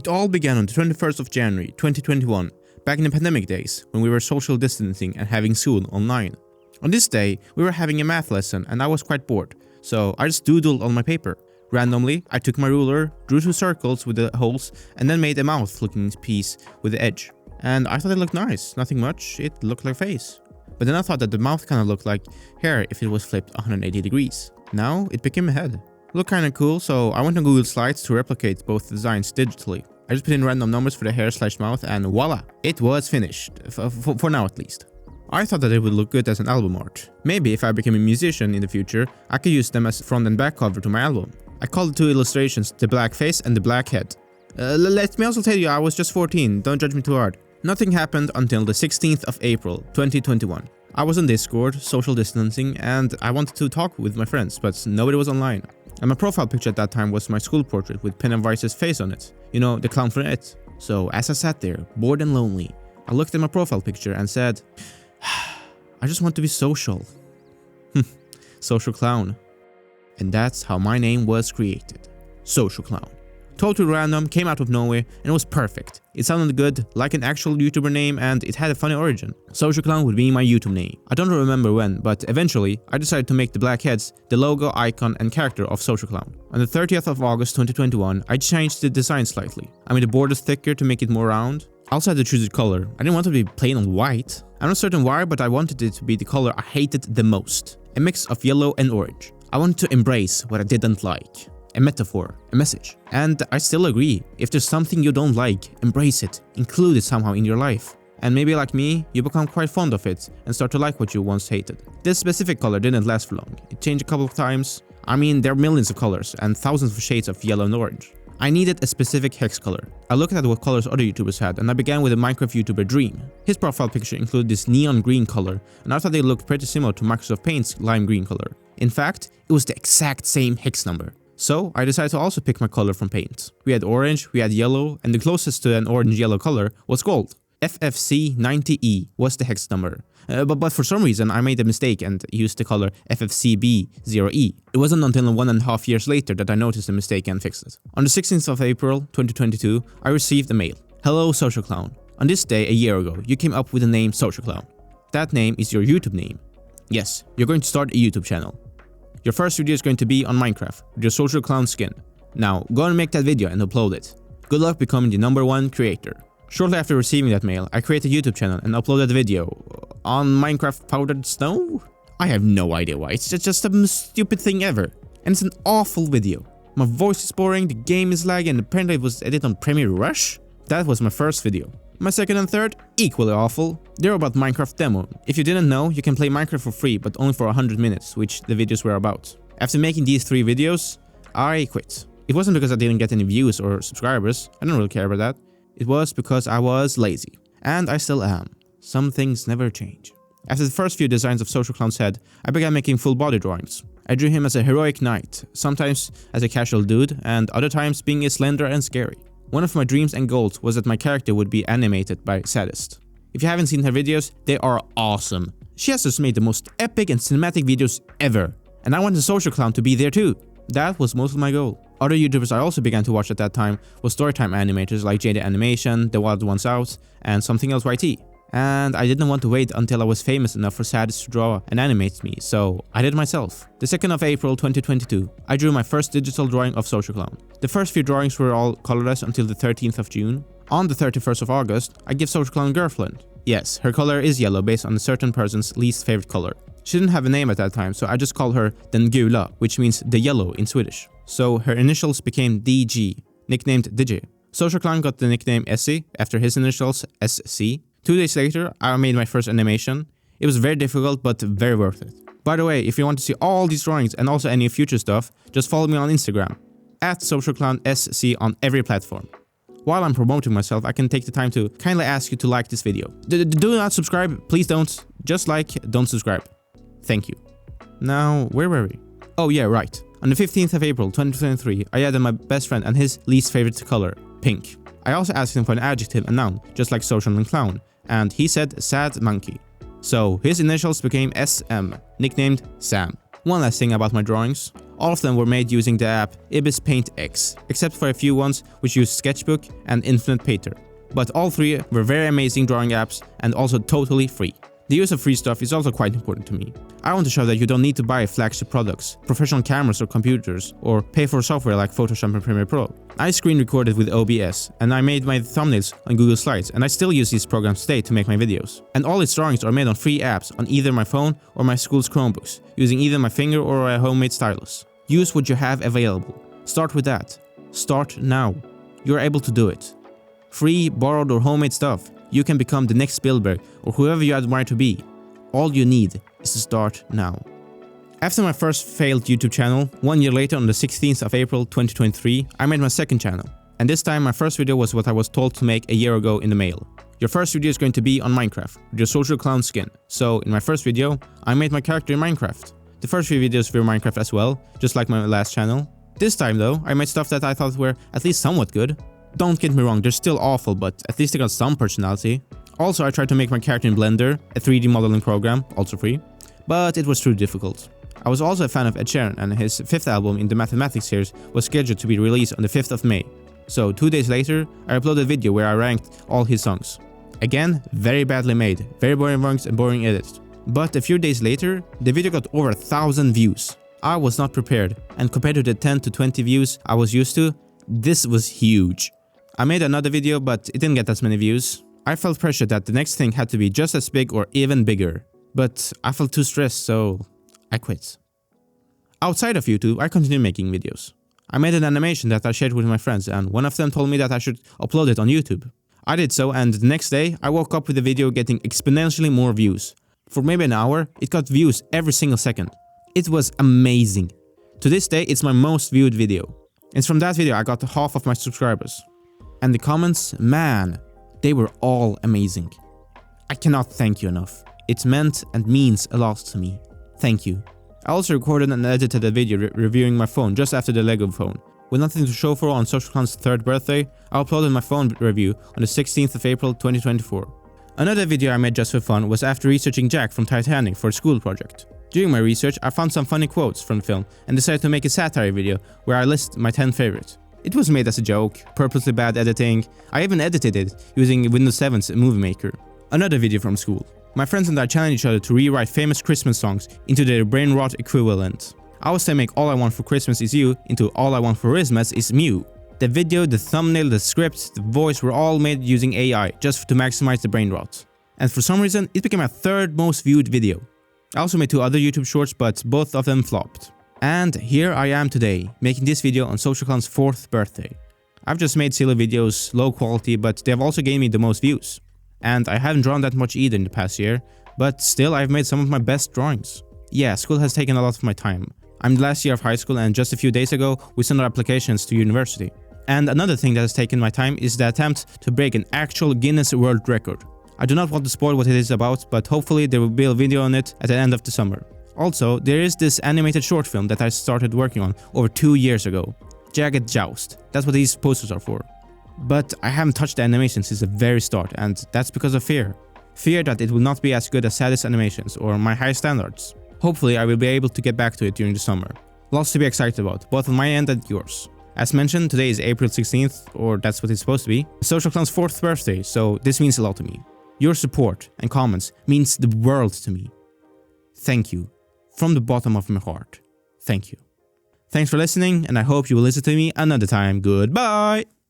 It all began on the 21st of January 2021, back in the pandemic days, when we were social distancing and having school online. On this day, we were having a math lesson and I was quite bored, so I just doodled on my paper. Randomly, I took my ruler, drew 2 circles with the holes, and then made a mouth-looking piece with the edge. And I thought it looked nice, nothing much, it looked like a face. But then I thought that the mouth kinda looked like hair if it was flipped 180 degrees. Now, it became a head. Looked kinda cool, so I went on Google Slides to replicate both designs digitally. I just put in random numbers for the hair/mouth and voila! It was finished, for now at least. I thought that it would look good as an album art. Maybe if I became a musician in the future, I could use them as front and back cover to my album. I called the 2 illustrations the black face and the black head. Let me also tell you I was just 14, don't judge me too hard. Nothing happened until the 16th of April 2021. I was on Discord, social distancing, and I wanted to talk with my friends, but nobody was online. And my profile picture at that time was my school portrait with Pennywise's face on it. You know, the clown from It. So as I sat there, bored and lonely, I looked at my profile picture and said, I just want to be social. SocialClown. And that's how my name was created. SocialClown. Totally random, came out of nowhere, and it was perfect. It sounded good, like an actual YouTuber name, and it had a funny origin. SocialClown would be my YouTube name. I don't remember when, but eventually, I decided to make the black heads the logo, icon, and character of SocialClown. On the 30th of August 2021, I changed the design slightly. I made the borders thicker to make it more round. I also had to choose a color. I didn't want it to be plain on white. I'm not certain why, but I wanted it to be the color I hated the most. A mix of yellow and orange. I wanted to embrace what I didn't like. A metaphor, a message. And I still agree, if there's something you don't like, embrace it, include it somehow in your life. And maybe like me, you become quite fond of it and start to like what you once hated. This specific color didn't last for long, it changed a couple of times. I mean, there are millions of colors and thousands of shades of yellow and orange. I needed a specific hex color. I looked at what colors other YouTubers had and I began with a Minecraft YouTuber Dream. His profile picture included this neon green color and I thought they looked pretty similar to Microsoft Paint's lime green color. In fact, it was the exact same hex number. So I decided to also pick my color from Paint. We had orange, we had yellow, and the closest to an orange-yellow color was gold. FFC90E was the hex number. But for some reason I made a mistake and used the color FFCB0E. It wasn't until 1.5 years later that I noticed the mistake and fixed it. On the 16th of April 2022, I received a mail. Hello SocialClown. On this day a year ago, you came up with the name SocialClown. That name is your YouTube name. Yes, you're going to start a YouTube channel. Your first video is going to be on Minecraft with your SocialClown skin. Now, go and make that video and upload it. Good luck becoming the #1 creator. Shortly after receiving that mail, I created a YouTube channel and uploaded the video on Minecraft Powdered Snow? I have no idea why, it's just the most stupid thing ever. And it's an awful video. My voice is boring, the game is laggy, and apparently it was edited on Premiere Rush? That was my first video. My second and third, equally awful. They're about Minecraft demo. If you didn't know, you can play Minecraft for free, but only for 100 minutes, which the videos were about. After making these 3 videos, I quit. It wasn't because I didn't get any views or subscribers, I don't really care about that. It was because I was lazy. And I still am. Some things never change. After the first few designs of SocialClown's head, I began making full body drawings. I drew him as a heroic knight, sometimes as a casual dude, and other times being slender and scary. One of my dreams and goals was that my character would be animated by sad-ist. If you haven't seen her videos, they are awesome. She has just made the most epic and cinematic videos ever. And I want the SocialClown to be there too. That was most of my goal. Other YouTubers I also began to watch at that time was storytime animators like JD Animation, The Wild Ones Out, and Something Else YT. And I didn't want to wait until I was famous enough for sad-ist to draw and animate me, so I did it myself. The 2nd of April 2022, I drew my first digital drawing of SocialClown. The first few drawings were all colorless until the 13th of June. On the 31st of August, I give SocialClown a girlfriend. Yes, her color is yellow based on a certain person's least favorite color. She didn't have a name at that time, so I just called her Den Gula, which means the yellow in Swedish. So her initials became DG, nicknamed Digi. SocialClown got the nickname Essie after his initials SC. 2 days later, I made my first animation. It was very difficult, but very worth it. By the way, if you want to see all these drawings and also any future stuff, just follow me on Instagram, @SocialClownSC on every platform. While I'm promoting myself, I can take the time to kindly ask you to like this video. Do not subscribe, please don't. Just like, don't subscribe. Thank you. Now, where were we? Oh yeah, right. On the 15th of April 2023, I added my best friend and his least favorite color, pink. I also asked him for an adjective and noun, just like social and clown, and he said sad monkey. So his initials became SM, nicknamed Sam. One last thing about my drawings. All of them were made using the app Ibis Paint X, except for a few ones which use Sketchbook and Infinite Painter. But all three were very amazing drawing apps and also totally free. The use of free stuff is also quite important to me. I want to show that you don't need to buy flagship products, professional cameras or computers, or pay for software like Photoshop and Premiere Pro. I screen recorded with OBS, and I made my thumbnails on Google Slides, and I still use these programs today to make my videos. And all its drawings are made on free apps on either my phone or my school's Chromebooks, using either my finger or a homemade stylus. Use what you have available. Start with that. Start now. You're able to do it. Free, borrowed or homemade stuff. You can become the next Spielberg or whoever you admire to be. All you need is to start now. After my first failed YouTube channel, 1 year later on the 16th of April 2023, I made my second channel. And this time my first video was what I was told to make a year ago in the mail. Your first video is going to be on Minecraft, with your SocialClown skin. So in my first video, I made my character in Minecraft. The first few videos were Minecraft as well, just like my last channel. This time though, I made stuff that I thought were at least somewhat good. Don't get me wrong, they're still awful, but at least they got some personality. Also, I tried to make my character in Blender, a 3D modeling program, also free, but it was too difficult. I was also a fan of Ed Sheeran, and his fifth album in the Mathematics series was scheduled to be released on the 5th of May. So 2 days later, I uploaded a video where I ranked all his songs. Again, very badly made, very boring ranks and boring edits. But a few days later, the video got over 1,000 views. I was not prepared, and compared to the 10 to 20 views I was used to, this was huge. I made another video, but it didn't get as many views. I felt pressure that the next thing had to be just as big or even bigger. But I felt too stressed, so I quit. Outside of YouTube, I continued making videos. I made an animation that I shared with my friends, and one of them told me that I should upload it on YouTube. I did so, and the next day, I woke up with the video getting exponentially more views. For maybe an hour, it got views every single second. It was amazing. To this day, it's my most viewed video. And from that video, I got half of my subscribers. And the comments, man, they were all amazing. I cannot thank you enough. It meant and means a lot to me. Thank you. I also recorded and edited a video reviewing my phone just after the Lego phone. With nothing to show for on SocialClown's 3rd birthday, I uploaded my phone review on the 16th of April 2024. Another video I made just for fun was after researching Jack from Titanic for a school project. During my research, I found some funny quotes from the film and decided to make a satire video where I list my 10 favorites. It was made as a joke, purposely bad editing. I even edited it using Windows 7's Movie Maker. Another video from school. My friends and I challenged each other to rewrite famous Christmas songs into their brain rot equivalent. I was to make All I Want for Christmas Is You into All I Want for Christmas Is Mew. The video, the thumbnail, the script, the voice were all made using AI just to maximize the brain rot. And for some reason, it became my 3rd most viewed video. I also made 2 other YouTube shorts, but both of them flopped. And here I am today, making this video on SocialClown's 4th birthday. I've just made silly videos, low quality, but they have also gained me the most views. And I haven't drawn that much either in the past year, but still I've made some of my best drawings. Yeah, school has taken a lot of my time. I'm the last year of high school, and just a few days ago we sent our applications to university. And another thing that has taken my time is the attempt to break an actual Guinness World Record. I do not want to spoil what it is about, but hopefully there will be a video on it at the end of the summer. Also, there is this animated short film that I started working on over 2 years ago. Jagged Joust. That's what these posters are for. But I haven't touched the animation since the very start, and that's because of fear. Fear that it will not be as good as sad-ist animations or my high standards. Hopefully I will be able to get back to it during the summer. Lots to be excited about, both on my end and yours. As mentioned, today is April 16th, or that's what it's supposed to be, SocialClown's 4th birthday, so this means a lot to me. Your support and comments means the world to me. Thank you. From the bottom of my heart. Thank you. Thanks for listening, and I hope you will listen to me another time. Goodbye!